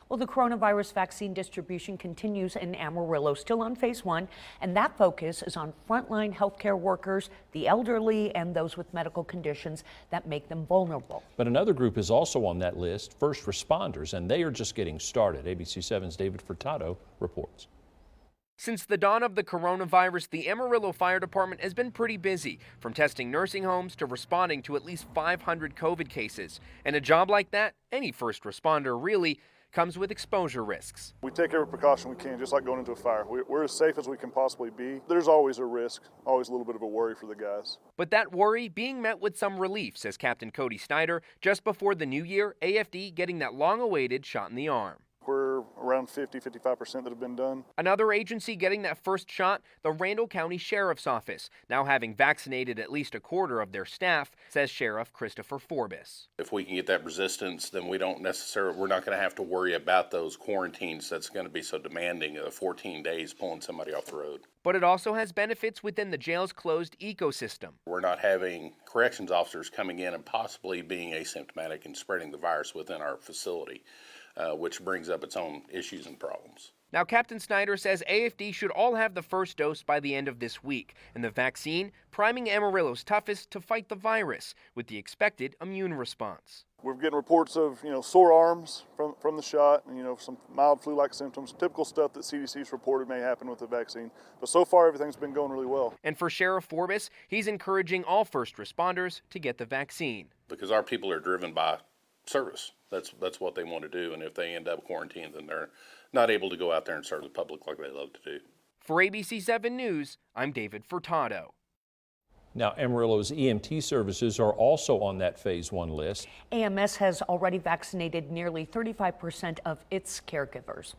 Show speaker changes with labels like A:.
A: Well, the coronavirus vaccine distribution continues in Amarillo, still on phase 1, and that focus is on frontline healthcare workers, the elderly, and those with medical conditions that make them vulnerable.
B: But another group is also on that list, first responders, and they are just getting started. ABC 7's David Furtado reports.
C: Since the dawn of the coronavirus, the Amarillo Fire Department has been pretty busy, from testing nursing homes to responding to at least 500 COVID cases. And a job like that, any first responder really, comes with exposure risks.
D: We take every precaution we can, just like going into a fire. We're as safe as we can possibly be. There's always a risk, always a little bit of a worry for the guys.
C: But that worry being met with some relief, says Captain Cody Snyder, just before the new year, AFD getting that long-awaited shot in the arm.
D: We're around 50–55% that have been done.
C: Another agency getting that first shot, the Randall County Sheriff's Office, now having vaccinated at least a quarter of their staff, says Sheriff Christopher Forbes.
E: If we can get that resistance, then we're not going to have to worry about those quarantines that's going to be so demanding of 14 days pulling somebody off the road.
C: But it also has benefits within the jail's closed ecosystem.
E: We're not having corrections officers coming in and possibly being asymptomatic and spreading the virus within our facility, which brings up its own issues and problems.
C: Now, Captain Snyder says AFD should all have the first dose by the end of this week, and the vaccine priming Amarillo's toughest to fight the virus with the expected immune response.
D: We're getting reports of, sore arms from the shot, and, some mild flu-like symptoms, typical stuff that CDC's reported may happen with the vaccine. But so far, everything's been going really well.
C: And for Sheriff Forbes, he's encouraging all first responders to get the vaccine.
E: Because our people are driven by service. That's what they want to do, and if they end up quarantined, then they're not able to go out there and serve the public like they love to do.
C: For ABC 7 News, I'm David Furtado.
B: Now, Amarillo's EMT services are also on that phase 1 list.
A: AMS has already vaccinated nearly 35% of its caregivers.